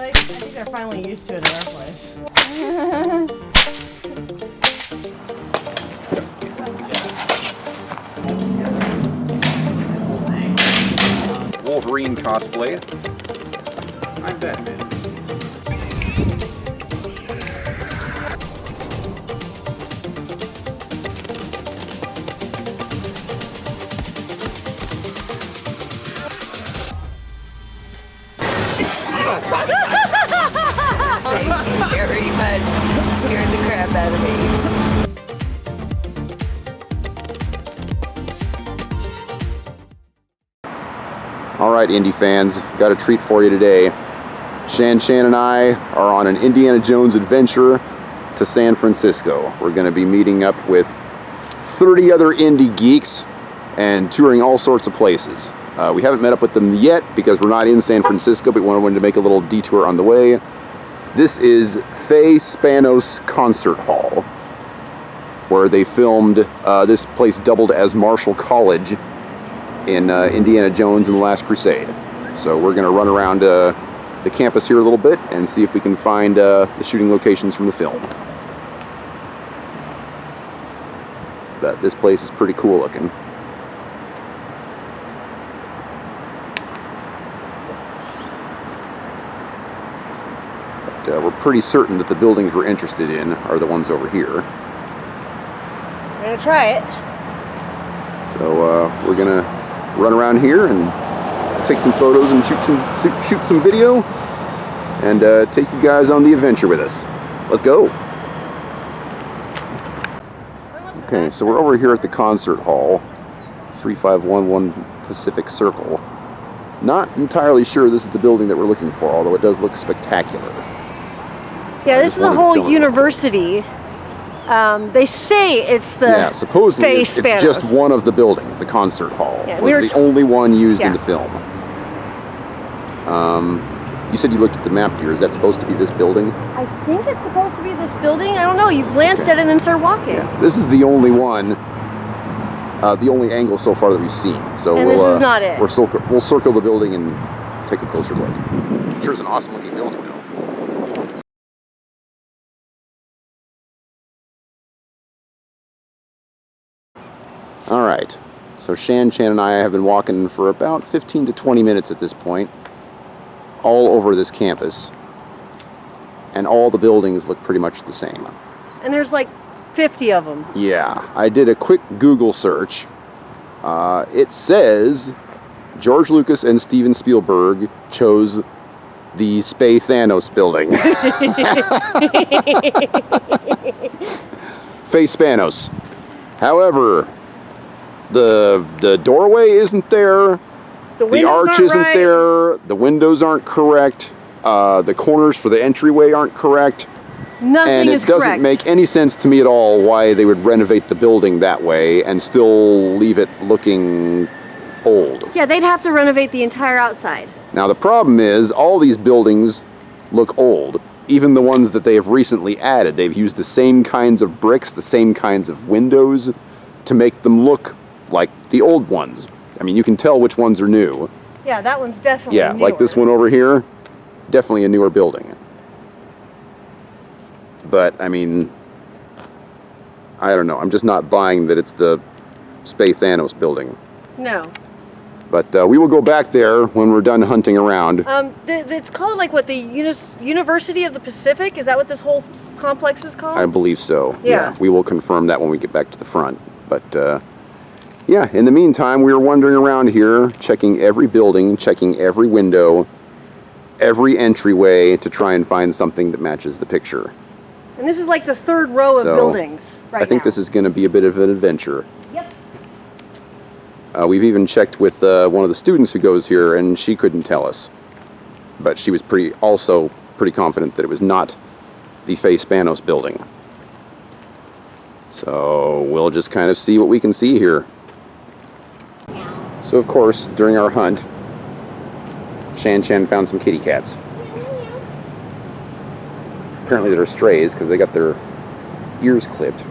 I think they're finally used to it at our place. Wolverine cosplay. I'm Batman. Thank you very much. Scared the crap out of me. All right, indie fans, got a treat for you today. ShanChan and I are on an Indiana Jones adventure to San Francisco. We're going to be meeting up with 30 other indie geeks and touring all sorts of places. We haven't met up with them yet because we're not in San Francisco, but we wanted to make a little detour on the way. This is Faye Spanos Concert Hall, where they filmed, this place doubled as Marshall College in Indiana Jones and the Last Crusade. So we're going to run around the campus here a little bit and see if we can find the shooting locations from the film. But this place is pretty cool looking. But we're pretty certain that the buildings we're interested in are the ones over here. We're gonna try it. So we're gonna run around here and take some photos and shoot some video and take you guys on the adventure with us. Let's go. Okay, so we're over here at the concert hall, 3511 Pacific Circle. Not entirely sure this is the building that we're looking for, although it does look spectacular. Yeah, this is a whole university. They say it's the Yeah, supposedly Faye it's Spanos. just one of the buildings, the concert hall. Yeah, was the only one used in Yeah. the film. You said you looked at the map, dear. Is that supposed to be this building? I think it's supposed to be this building. I don't know. You glanced at it and then started walking. Yeah, this is the only one, the only angle so far that we've seen. So And we'll, this is not it. We'll circle the building and take a closer look. Sure is an awesome looking building, though. All right, so ShanChan and I have been walking for about 15 to 20 minutes at this point, all over this campus, and all the buildings look pretty much the same. And there's like 50 of them. Yeah, I did a quick Google search. It says George Lucas and Steven Spielberg chose the Spay Thanos building. Faye Spanos. However, the doorway isn't there. The arch isn't there. The windows aren't correct. The corners for the entryway aren't correct. Nothing is correct. And it doesn't make any sense to me at all why they would renovate the building that way and still leave it looking old. Yeah, they'd have to renovate the entire outside. Now the problem is all these buildings look old. Even the ones that they have recently added. They've used the same kinds of bricks, the same kinds of windows to make them look like the old ones. I mean, you can tell which ones are new. Yeah, that one's definitely Yeah, newer. like this one over here, definitely a newer building. But, I mean, I don't know. I'm just not buying that it's the Spay Thanos building. No. But we will go back there when we're done hunting around. It's called like what, the University of the Pacific? Is that what this whole complex is called? I believe so. Yeah. We will confirm that when we get back to the front. But, yeah, in the meantime, we were wandering around here, checking every building, checking every window, every entryway to try and find something that matches the picture. And this is like the third row of buildings right now. I think this is going to be a bit of an adventure. Yep. We've even checked with one of the students who goes here, and she couldn't tell us. But she was also pretty confident that it was not the Faye Spanos building. So we'll just kind of see what we can see here. So of course, during our hunt, ShanChan found some kitty cats. Apparently they're strays because they got their ears clipped.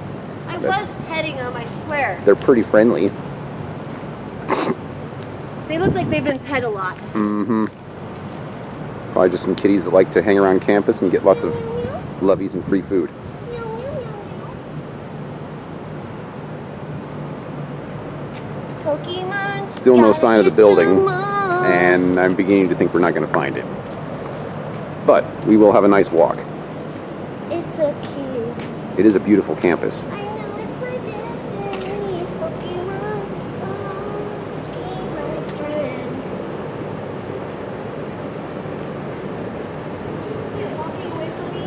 I was petting them, I swear. They're pretty friendly. They look like they've been pet a lot. Mm-hmm. Probably just some kiddies that like to hang around campus and get lots of loveys and free food. Pokemon. Still no sign of the building, and and I'm beginning to think we're not going to find it. But we will have a nice walk. it's a kid. It is a beautiful campus. I know it's my destiny. Pokemon, be my friend. You walking away from me?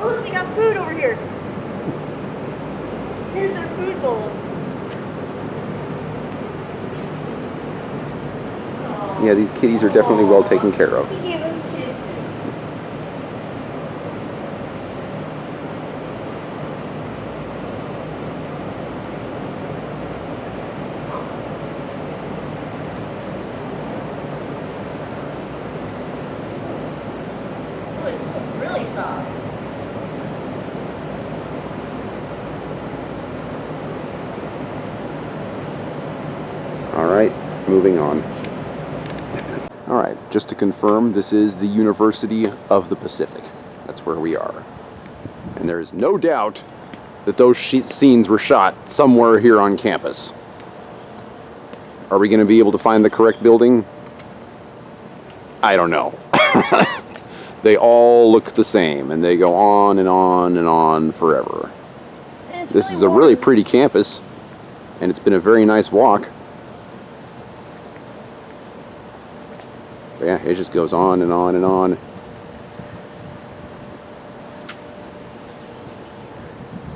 Oh, look, they got food over here. Here's their food bowls. Yeah, these kitties are definitely well taken care of. He gave them kisses. Oh, this one's really soft. All right, moving on. All right, just to confirm, this is the University of the Pacific. That's where we are. And there is no doubt that those scenes were shot somewhere here on campus. Are we going to be able to find the correct building? I don't know. They all look the same, and they go on and on and on forever. This is a really pretty campus, and it's been a very nice walk. But yeah, it just goes on and on and on.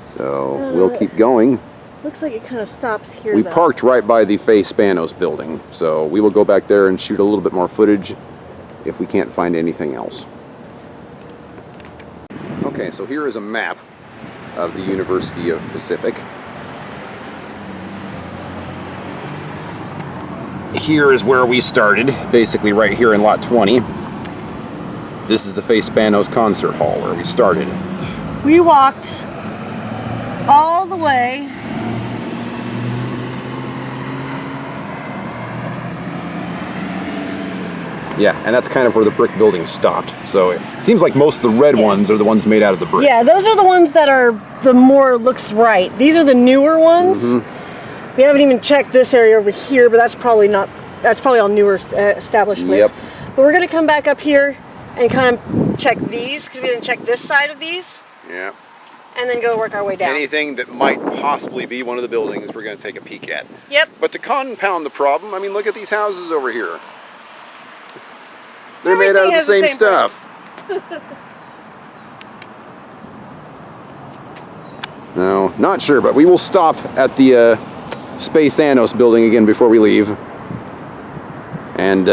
So we'll keep going. Looks like it kind of stops here. We though. parked right by the Faye Spanos building, so we will go back there and shoot a little bit more footage if we can't find anything else. Okay, so here is a map of the University of Pacific. Here is where we started, basically right here in lot 20. This is the Faye Spanos concert hall where we started. We walked all the way Yeah, and that's kind of where the brick building stopped. So it seems like most of the red ones are the ones made out of the brick. Yeah, those are the ones that are the more looks right. These are the newer ones. We haven't even checked this area over here, but that's probably not. That's probably all newer establishments. Yep. But we're gonna come back up here and kind of check these because we didn't check this side of these, Yeah. and then go work our way down. Anything that might possibly be one of the buildings we're going to take a peek at. Yep. But to compound the problem, I mean, look at these houses over here. They're made out of the Everything same has the same stuff. No, not sure, but we will stop at the Space Thanos building again before we leave. And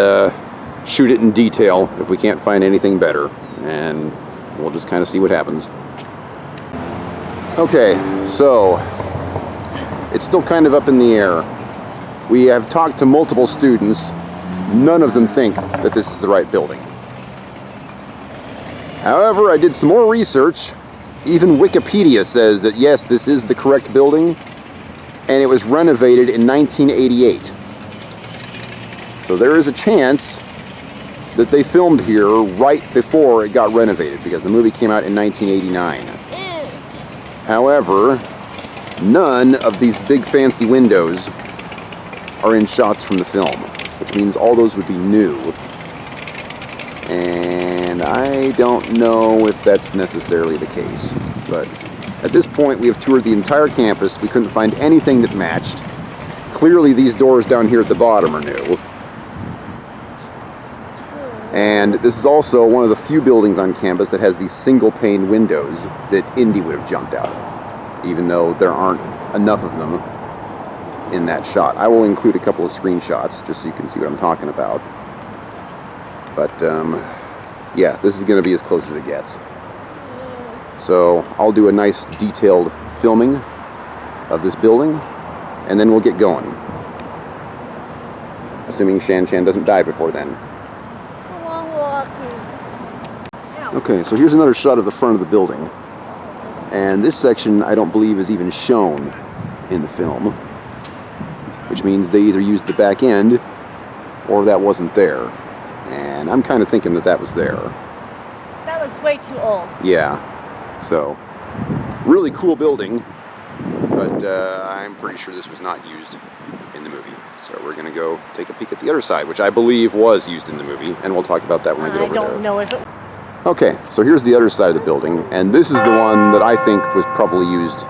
shoot it in detail if we can't find anything better. And we'll just kind of see what happens. Okay, so it's still kind of up in the air. We have talked to multiple students. None of them think that this is the right building. However, I did some more research. Even Wikipedia says that yes, this is the correct building, and it was renovated in 1988. So there is a chance that they filmed here right before it got renovated, because the movie came out in 1989. However, none of these big fancy windows are in shots from the film, which means all those would be new. And I don't know if that's necessarily the case. But at this point, we have toured the entire campus. We couldn't find anything that matched. Clearly, these doors down here at the bottom are new. And this is also one of the few buildings on campus that has these single-pane windows that Indy would have jumped out of, even though there aren't enough of them in that shot. I will include a couple of screenshots just so you can see what I'm talking about. But yeah, this is going to be as close as it gets. So I'll do a nice detailed filming of this building, and then we'll get going. Assuming ShanChan doesn't die before then. Long walking. Okay, so here's another shot of the front of the building. And this section I don't believe is even shown in the film, which means they either used the back end or that wasn't there. And And I'm kind of thinking that that was there. That looks way too old. Yeah. So, really cool building, but I'm pretty sure this was not used in the movie. So we're going to go take a peek at the other side, which I believe was used in the movie, and we'll talk about that when we get over there. I don't know if it... Okay, so here's the other side of the building, and this is the one that I think was probably used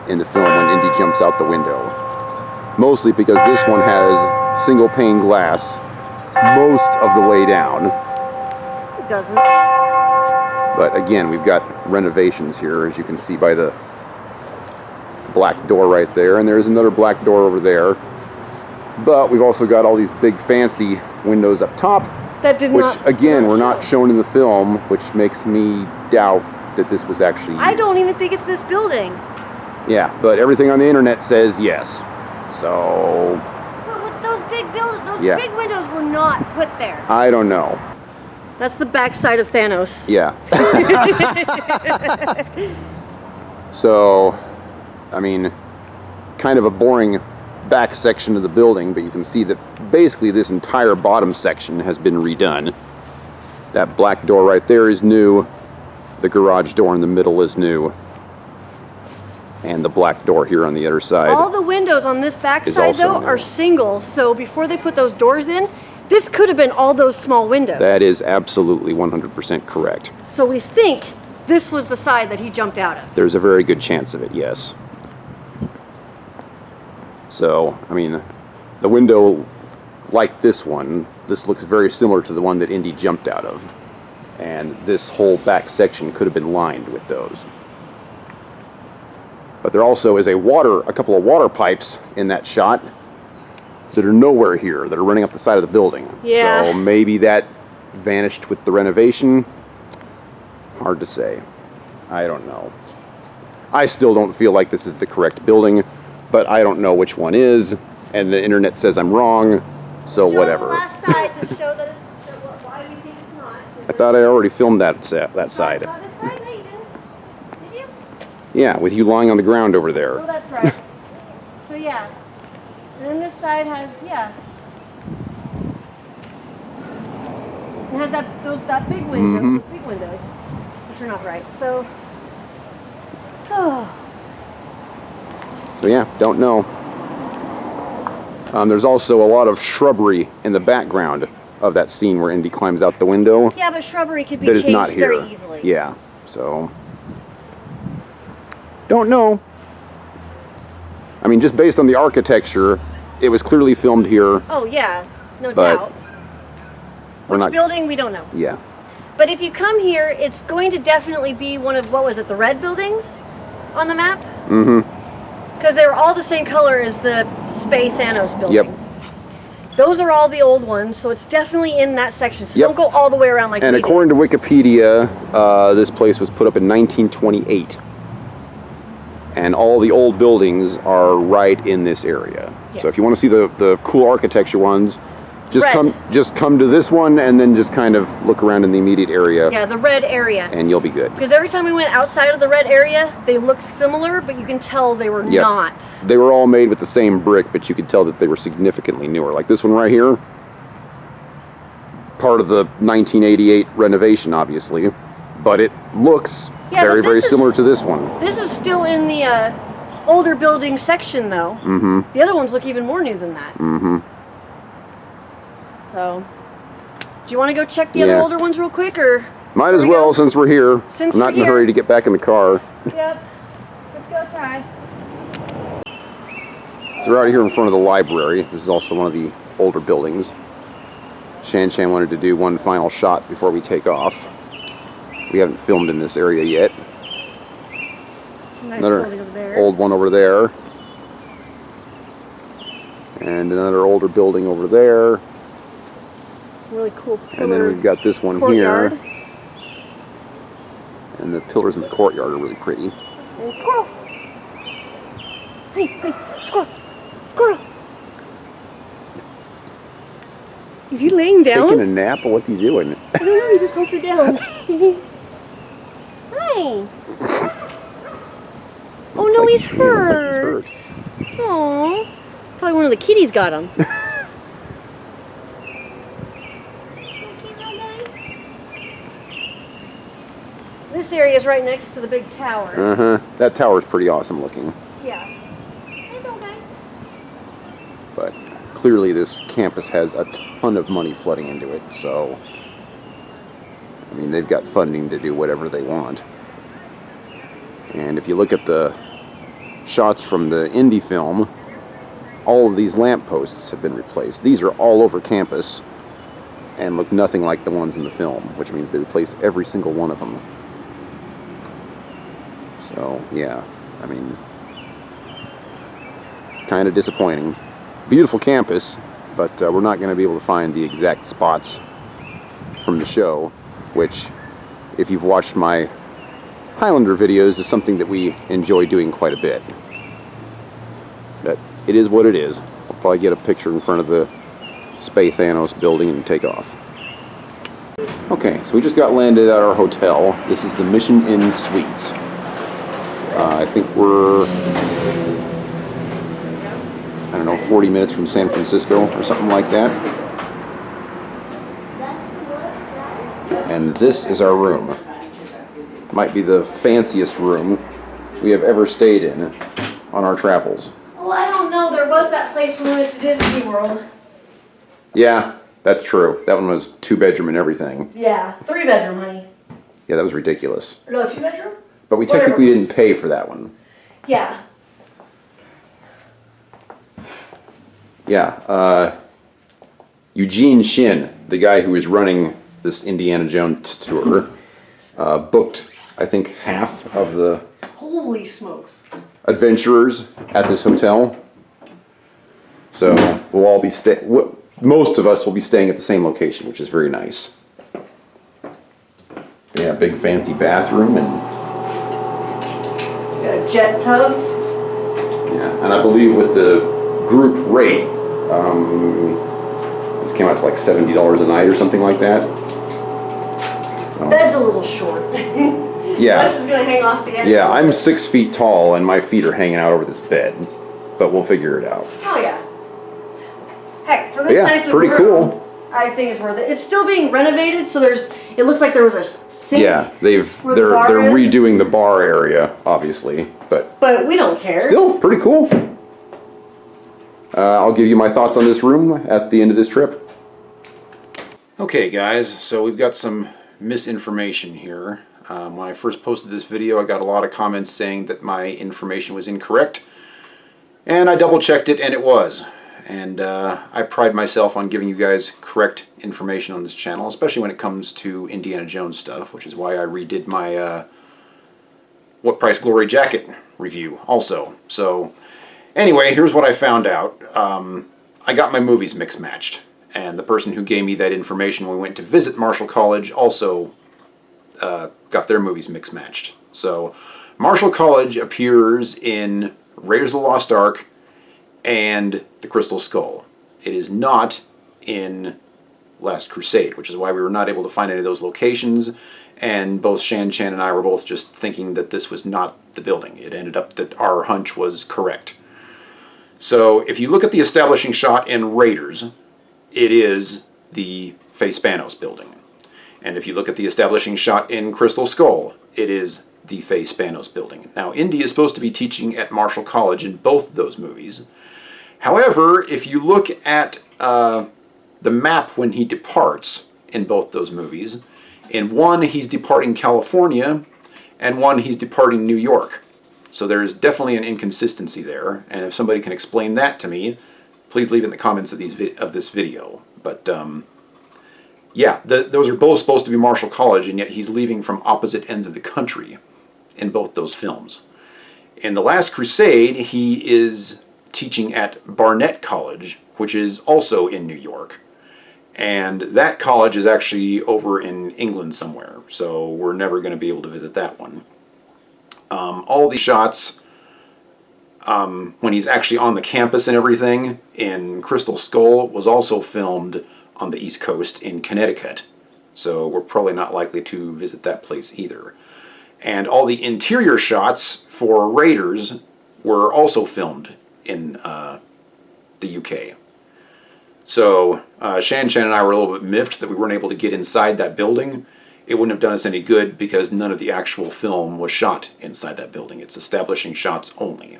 in the film when Indy jumps out the window. Mostly because this one has single pane glass most of the way down. It doesn't. But again, we've got renovations here, as you can see by the black door right there, and there's another black door over there. But we've also got all these big fancy windows up top, That did which not... again were not shown in the film, which makes me doubt that this was actually used. I don't even think it's this building. Yeah, but everything on the internet says yes. So... But with those those Yeah. big windows were not put there. I don't know. That's the backside of Thanos. Yeah. So, I mean, kind of a boring back section of the building, but you can see that basically this entire bottom section has been redone. That black door right there is new. The garage door in the middle is new. And the black door here on the other side. All the windows on this Is backside, also though, new. are single. So before they put those doors in, this could have been all those small windows. That is absolutely 100% correct. So we think this was the side that he jumped out of. There's a very good chance of it, yes. So, I mean, the window like this one, this looks very similar to the one that Indy jumped out of. And this whole back section could have been lined with those. But there also is a couple of water pipes in that shot that are nowhere here, that are running up the side of the building. Yeah. So maybe that vanished with the renovation. Hard to say. I don't know. I still don't feel like this is the correct building, but I don't know which one is, and the internet says I'm wrong, so whatever. Show the last side to show that it's why we think it's not. I thought I already filmed that side. Not this side? No, you didn't. Did you? Yeah, with you lying on the ground over Oh, there. that's right. So yeah. And then this side has, yeah. It has that big window, Mhm. those big windows, which are not right. So, oh. So yeah, don't know. There's also a lot of shrubbery in the background of that scene where Indy climbs out the window. Yeah, but shrubbery could be That is changed not here. very easily. Yeah, so don't know. I mean, just based on the architecture, it was clearly filmed here. Oh yeah, no But doubt. We're Which not. building, we don't know. Yeah. But if you come here, it's going to definitely be one of, what was it, the red buildings on the map? Mm-hmm. Because they were all the same color as the Spay Thanos building. Yep. Those are all the old ones, so it's definitely in that section. So Yep. don't go all the way around like And we did. according to Wikipedia, this place was put up in 1928. And all the old buildings are right in this area. Yeah. So if you want to see the cool architecture ones, just Red. come to this one and then just kind of look around in the immediate area, Yeah, the red area. and you'll be good. Because every time we went outside of the red area, they looked similar, but you can tell they were Yep. not. They were all made with the same brick, but you could tell that they were significantly newer. Like this one right here, part of the 1988 renovation, obviously, but it looks Yeah, very, but very this similar is- to this one. This is still in the older building section, though. Mm-hmm. The other ones look even more new than that. Mm-hmm. So, do you want to go check the Yeah. other older ones real quick, or? Might as Here we well, go. since we're here. Since I'm not we're in a hurry here. to get back in the car. Yep. Let's go try. So we're out here in front of the library. This is also one of the older buildings. ShanChan wanted to do one final shot before we take off. We haven't filmed in this area yet. Nice Another building over there. old one over there. And another older building over there. Really cool pillar. And then we've got this one courtyard. here. And the pillars in the courtyard are really pretty. And squirrel. Hey, hey, squirrel, squirrel. Is he laying down? Taking a nap, or what's he doing? I don't know, he just hunkered down. Hi. Oh no, he's Yeah, looks like he's hurt. hurt. Aww. Probably one of the kitties got him. This area is right next to the big tower. Uh-huh. That tower's pretty awesome looking. Yeah. Hey, okay. But clearly this campus has a ton of money flooding into it, so I mean, they've got funding to do whatever they want. And if you look at the shots from the indie film, all of these lampposts have been replaced. These are all over campus and look nothing like the ones in the film, which means they replaced every single one of them. So, yeah, I mean, kind of disappointing. Beautiful campus, but we're not going to be able to find the exact spots from the show, which, if you've watched my Highlander videos, is something that we enjoy doing quite a bit. But it is what it is. I'll probably get a picture in front of the Spay Thanos building and take off. Okay, so we just got landed at our hotel. This is the Mission Inn Suites. I think we're, I don't know, 40 minutes from San Francisco or something like that. And this is our room. Might be the fanciest room we have ever stayed in on our travels. Oh, I don't know. There was that place when we went to Disney World. Yeah, that's true. That one was 2-bedroom and everything. Yeah, 3-bedroom, honey. Yeah, that was ridiculous. No, 2-bedroom? But we technically didn't pay for that one. Yeah. Yeah, Eugene Shin, the guy who is running this Indiana Jones tour, booked, I think, half of the Holy smokes. adventurers at this hotel. So we'll all be most of us will be staying at the same location, which is very nice. Yeah, big fancy bathroom and Got a jet tub. yeah, and I believe with the group rate, this came out to like $70 a night or something like that. Bed's a little short. Yeah. This is gonna hang off the end. Yeah, I'm 6 feet tall and my feet are hanging out over this bed, but we'll figure it out. Oh yeah. Heck, for this Yeah, nice of pretty room, cool. I think it's worth it. It's still being renovated, so it looks like there was a sink. Yeah, they're where the bar is. redoing the bar area, obviously, but But we don't care. still pretty cool. I'll give you my thoughts on this room at the end of this trip. Okay, guys, so we've got some misinformation here. When I first posted this video, I got a lot of comments saying that my information was incorrect, and I double-checked it, and it was. And I pride myself on giving you guys correct information on this channel, especially when it comes to Indiana Jones stuff, which is why I redid my What Price Glory jacket review also. So anyway, here's what I found out. I got my movies mix-matched, and the person who gave me that information when we went to visit Marshall College also got their movies mix-matched. So Marshall College appears in Raiders of the Lost Ark and The Crystal Skull. It is not in Last Crusade, which is why we were not able to find any of those locations, and both ShanChan and I were both just thinking that this was not the building. It ended up that our hunch was correct. So if you look at the establishing shot in Raiders, it is the Faye Spanos building. And if you look at the establishing shot in Crystal Skull, it is the Faye Spanos building. Now, Indy is supposed to be teaching at Marshall College in both of those movies. However, if you look at the map when he departs in both those movies, in one he's departing California, and one he's departing New York. So there is definitely an inconsistency there, and if somebody can explain that to me, please leave it in the comments of this video. But yeah, those are both supposed to be Marshall College, and yet he's leaving from opposite ends of the country in both those films. In The Last Crusade, he is teaching at Barnett College, which is also in New York. And that college is actually over in England somewhere, so we're never going to be able to visit that one. All these shots, when he's actually on the campus and everything, in Crystal Skull, was also filmed on the East Coast in Connecticut. So we're probably not likely to visit that place either. And all the interior shots for Raiders were also filmed in the UK. So ShanChan and I were a little bit miffed that we weren't able to get inside that building. it wouldn't have done us any good because none of the actual film was shot inside that building. It's establishing shots only.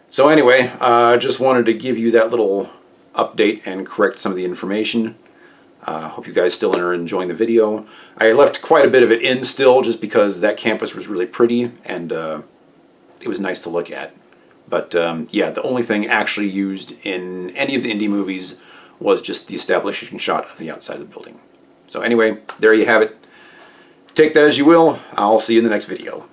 So anyway, I just wanted to give you that little update and correct some of the information. Hope you guys still are enjoying the video. I left quite a bit of it in still just because that campus was really pretty and it was nice to look at. But yeah, the only thing actually used in any of the indie movies was just the establishing shot of the outside of the building. So anyway, there you have it. Take that as you will. I'll see you in the next video.